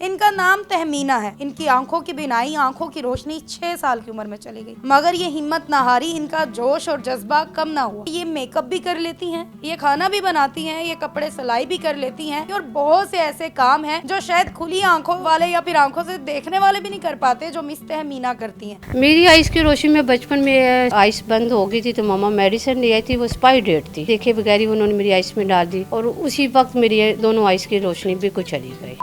इनका नाम तहमीना है। इनकी आंखों की बिनाई, आंखों की रोशनी 6 साल की उम्र में चली गई, मगर ये हिम्मत ना हारी, इनका जोश और जज्बा कम ना हुआ। ये मेकअप भी कर लेती हैं, ये खाना भी बनाती हैं, ये कपड़े सिलाई भी कर लेती हैं और बहुत से ऐसे काम हैं जो शायद खुली आंखों वाले या फिर आंखों से देखने वाले भी नहीं कर पाते, जो मिस तहमीना करती हैं। मेरी आइस की रोशनी में बचपन में आइस बंद हो गई थी तो मामा मेडिसिन ले आई थी, वो एक्सपायरी डेट थी। देखे बगैर ही उन्होंने मेरी आइस में डाल दी और उसी वक्त मेरी दोनों आइस की रोशनी बिल्कुल चली गई।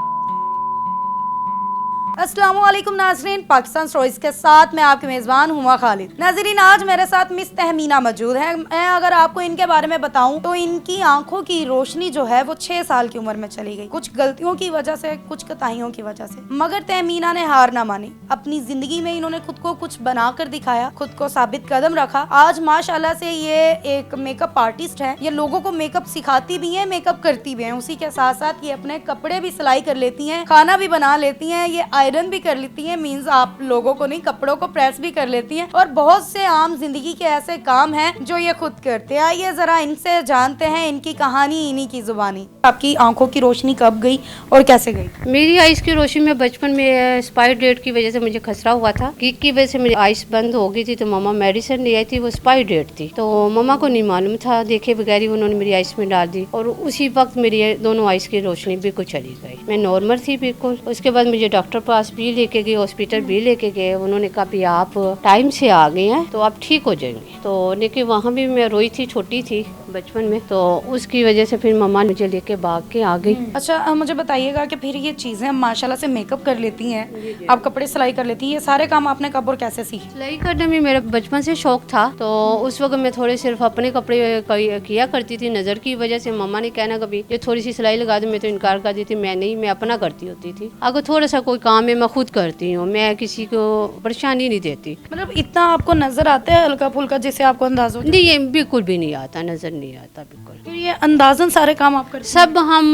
अस्सलामुअलैकुम नाज़रीन, पाकिस्तान स्टोरीज के साथ मैं आपकी मेज़बान हुमा खालिद। नाज़रीन, आज मेरे साथ मिस तहमीना मौजूद है। मैं अगर आपको इनके बारे में बताऊं तो इनकी आंखों की रोशनी जो है वो 6 साल की उम्र में चली गई, कुछ गलतियों की वजह से, कुछ कोताहियों की वजह से। मगर तहमीना ने हार ना मानी। अपनी जिंदगी में इन्होंने खुद को कुछ बना कर दिखाया, खुद को साबित कदम रखा। आज माशाल्लाह से ये एक मेकअप आर्टिस्ट है। ये लोगों को मेकअप सिखाती भी है, मेकअप करती भी है। उसी के साथ साथ ये अपने कपड़े भी सिलाई कर लेती है, खाना भी बना लेती है, ये आयरन भी कर लेती हैं, मींस आप लोगों को नहीं, कपड़ों को प्रेस भी कर लेती हैं। और बहुत से आम जिंदगी के ऐसे काम हैं जो ये खुद करते हैं। आइए जरा इनसे जानते हैं इनकी कहानी, इन्हीं की जुबानी। आपकी आंखों की रोशनी कब गई और कैसे गई? मेरी आइस की रोशनी में बचपन में एक्सपायरी डेट की वजह से मुझे खसरा हुआ था। कीक की वजह से मेरी आइस बंद हो गई थी तो मामा मेडिसिन ले आई थी, वो एक्सपायरी डेट थी। तो मामा को नहीं मालूम था, देखे बगैर ही उन्होंने मेरी आइस में डाल दी और उसी वक्त मेरी दोनों आइस की रोशनी बिल्कुल चली गई। मैं नॉर्मल थी बिल्कुल। उसके बाद मुझे डॉक्टर पास भी लेके गए, हॉस्पिटल भी लेके गए। उन्होंने कहा भी आप टाइम से आ गए हैं तो आप ठीक हो जाएंगे। तो लेकिन वहाँ भी मैं रोई थी, छोटी थी बचपन में, तो उसकी वजह से फिर मम्मा मुझे लेके भाग के आ गई। अच्छा, मुझे बताइएगा कि फिर ये चीजें माशाल्लाह से मेकअप कर लेती हैं, आप कपड़े सिलाई कर लेती हैं, ये सारे काम आपने कब और कैसे सीखे? सिलाई करने में मेरा बचपन से शौक था। तो उस वक्त मैं थोड़े सिर्फ अपने कपड़े किया करती थी। नजर की वजह से मम्मा ने कहना कभी ये थोड़ी सी सिलाई लगा दो, मैं तो इनकार कर दी थी, मैं नहीं, मैं अपना करती होती थी। अगर थोड़ा सा कोई काम है मैं खुद करती हूँ, मैं किसी को परेशानी नहीं देती। मतलब इतना आपको नजर आता है हल्का फुल्का जिससे आपको अंदाज हो? नहीं, ये बिल्कुल भी नहीं आता, नजर नहीं आता बिल्कुल। फिर ये अंदाजन सारे काम आप करते हैं? सब हम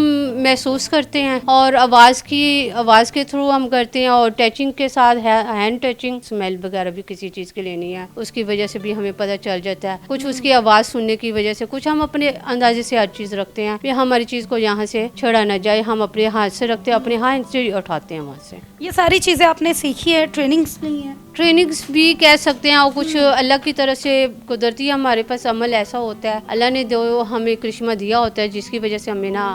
महसूस करते हैं और आवाज़ के थ्रू हम करते हैं और टचिंग के साथ हैंड टचिंग, स्मेल वगैरह भी किसी चीज़ की लेनी है उसकी वजह से भी हमें पता चल जाता है। कुछ उसकी आवाज़ सुनने की वजह से, कुछ हम अपने अंदाजे से हर चीज़ रखते हैं कि हमारी चीज़ को यहाँ से छड़ा ना जाए, हम अपने हाथ से रखते हैं, अपने हाथ से उठाते हैं वहाँ से। ये सारी चीजें आपने सीखी है, ट्रेनिंग्स ली है? ट्रेनिंग्स भी कह सकते हैं और कुछ अल्लाह की तरफ से कुदरती हमारे पास अमल ऐसा होता है, अल्लाह ने जो हमें करिश्मा दिया होता है जिसकी वजह से हमें ना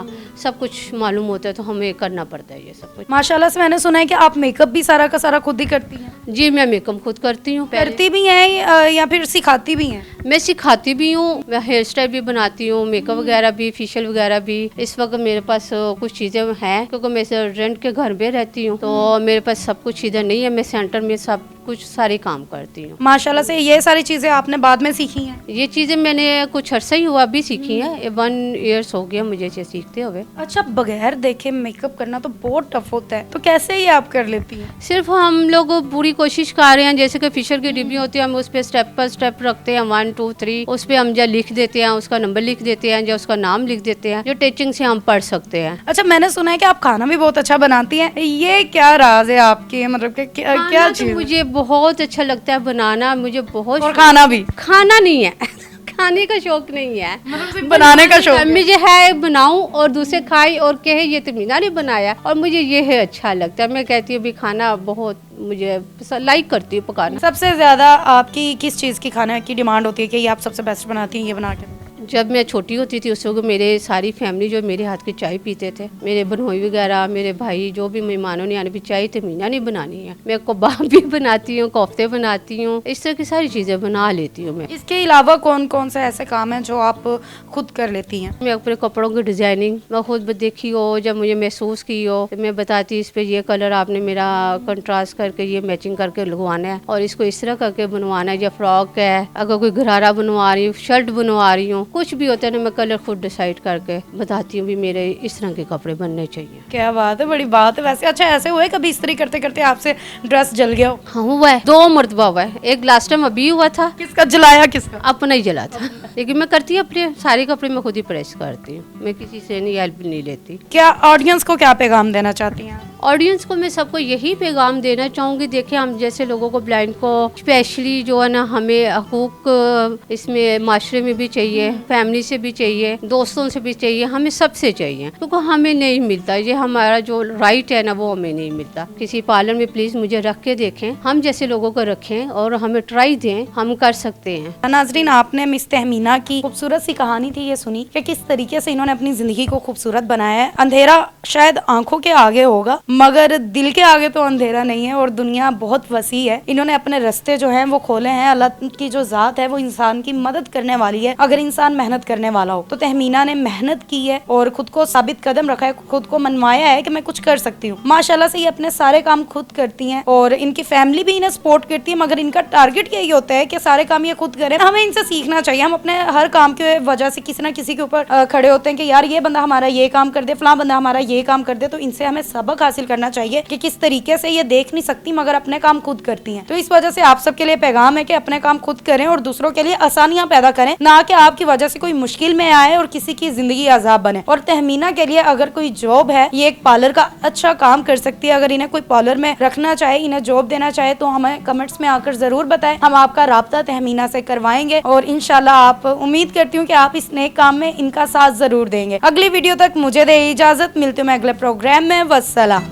सब कुछ मालूम होता है, तो हमें करना पड़ता है ये सब कुछ। माशाल्लाह से मैंने सुना है कि आप मेकअप भी सारा का सारा खुद ही करती हैं? जी, मैं मेकअप खुद करती हूँ। करती भी हैं या फिर सिखाती भी हैं? मैं सिखाती भी हूँ, मैं हेयर स्टाइल भी बनाती हूँ, मेकअप वगैरह भी, फेशियल वगैरह भी। इस वक्त मेरे पास कुछ चीज़ें हैं क्योंकि मैं रेंट के घर में रहती हूँ, तो मेरे पास सब कुछ इधर नहीं है। मैं सेंटर में सब कुछ सारे काम करती हूँ। माशाल्लाह से ये सारी चीजें आपने बाद में सीखी हैं? ये चीज़ें मैंने कुछ अर्सा ही हुआ भी सीखी हैं, 1 ईयर्स हो गया मुझे ये सीखते हुए। अच्छा, बगैर देखे मेकअप करना तो बहुत टफ होता है, तो कैसे ये आप कर लेती हैं? सिर्फ हम लोग पूरी कोशिश कर रहे हैं, जैसे कि फिशर की डिब्बी होती है, हम उस पर स्टेप पर स्टेप रखते हैं, 1 2 3, उस पर हम जो लिख देते हैं, उसका नंबर लिख देते हैं, जो उसका नाम लिख देते हैं, जो टीचिंग से हम पढ़ सकते हैं। अच्छा, मैंने सुना है कि आप खाना भी बहुत अच्छा बनाती हैं, ये क्या राज है आपके, मतलब कि क्या चीज? मुझे बहुत अच्छा लगता है बनाना, मुझे बहुत। और खाना भी? खाना नहीं है खाने का शौक नहीं है, मतलब बनाने का शौक है। मुझे है बनाऊं और दूसरे खाए और कहे ये तो मीना ने बनाया, और मुझे ये है अच्छा लगता है। मैं कहती हूँ भी खाना बहुत मुझे लाइक करती हूँ पकाना। सबसे ज्यादा आपकी किस चीज की खाने की डिमांड होती है कि ये आप सबसे बेस्ट बनाती हैं, ये बना के? जब मैं छोटी होती थी उस वक्त मेरे सारी फैमिली जो मेरे हाथ की चाय पीते थे, मेरे बनोई वगैरह, मेरे भाई, जो भी मेहमानों ने आने भी चाय तो मीना ने बनानी है। मैं कबाब भी बनाती हूँ, कोफ्ते बनाती हूँ, इस तरह की सारी चीज़ें बना लेती हूँ मैं। इसके अलावा कौन कौन से ऐसे काम हैं जो आप खुद कर लेती हैं? मैं अपने कपड़ों की डिज़ाइनिंग मैं खुद देखी हो, जब मुझे महसूस की हो, तो मैं बताती इस पे ये कलर आपने मेरा कंट्रास्ट करके ये मैचिंग करके लगवाना है और इसको इस तरह करके बनवाना है, या फ्रॉक है, अगर कोई घरारा बनवा रही हूँ, शर्ट बनवा रही हूँ, कुछ भी होता है ना, मैं कलर खुद डिसाइड करके बताती हूँ भी मेरे इस तरह के कपड़े बनने चाहिए। क्या बात है, बड़ी बात है वैसे। अच्छा, ऐसे हुआ है कभी इस्त्री करते करते आपसे ड्रेस जल गया हो? हाँ, हुआ है, 2 मरतबा हुआ है। एक लास्ट टाइम अभी हुआ था। किसका जलाया, किसका? अपना ही जला था। लेकिन मैं करती हूँ, अपने सारे कपड़े मैं खुद ही प्रेस करती हूँ, मैं किसी से नहीं हेल्प नहीं लेती। क्या ऑडियंस को क्या पैगाम देना चाहती हैं? ऑडियंस को मैं सबको यही पैगाम देना चाहूँगी, देखिए हम जैसे लोगों को, ब्लाइंड को स्पेशली जो है ना, हमें हकूक इसमें माशरे में भी चाहिए, फैमिली से भी चाहिए, दोस्तों से भी चाहिए, हमें सबसे चाहिए, क्योंकि हमें नहीं मिलता ये हमारा जो राइट है ना, वो हमें नहीं मिलता। किसी पार्लर में प्लीज़ मुझे रख के देखें, हम जैसे लोगों को रखें और हमें ट्राई दें, हम कर सकते हैं। नाजरीन, आपने मिस तहमीना की खूबसूरत सी कहानी थी ये सुनी कि किस तरीके से इन्होंने अपनी जिंदगी को खूबसूरत बनाया है। अंधेरा शायद आंखों के आगे होगा, मगर दिल के आगे तो अंधेरा नहीं है, और दुनिया बहुत वसी है। इन्होंने अपने रास्ते जो हैं वो खोले हैं। अल्लाह की जो जात है वो इंसान की मदद करने वाली है, अगर इंसान मेहनत करने वाला हो। तो तहमीना ने मेहनत की है और खुद को साबित कदम रखा है, खुद को मनवाया है कि मैं कुछ कर सकती हूँ। माशाल्लाह से ये अपने सारे काम खुद करती हैं और इनकी फैमिली भी इन्हें सपोर्ट करती है, मगर इनका टारगेट यही होता है कि सारे काम ये खुद करें। हमें इनसे सीखना चाहिए। हम अपने हर काम के वजह से किसी ना किसी के ऊपर खड़े होते हैं कि यार ये बंदा हमारा ये काम कर दे, फलां बंदा हमारा ये काम कर दे। तो इनसे हमें सबक हासिल करना चाहिए कि किस तरीके से ये देख नहीं सकती मगर अपने काम खुद करती हैं। तो इस वजह से आप सबके लिए पैगाम है कि अपने काम खुद करें और दूसरों के लिए आसानियां पैदा करें, ना कि आपकी वजह से कोई मुश्किल में आए और किसी की जिंदगी अजाब बने। और तहमीना के लिए अगर कोई जॉब है, ये एक पार्लर का अच्छा काम कर सकती है। अगर इन्हें कोई पार्लर में रखना चाहे, इन्हें जॉब देना चाहे, तो हमें कमेंट्स में आकर जरूर बताएं। हम आपका राब्ता तहमीना से करवाएंगे और इंशाल्लाह आप, उम्मीद करती हूँ कि आप इस नेक काम में इनका साथ जरूर देंगे। अगली वीडियो तक मुझे दे इजाजत, मिलती हूँ मैं अगले प्रोग्राम में। वस्सलाम।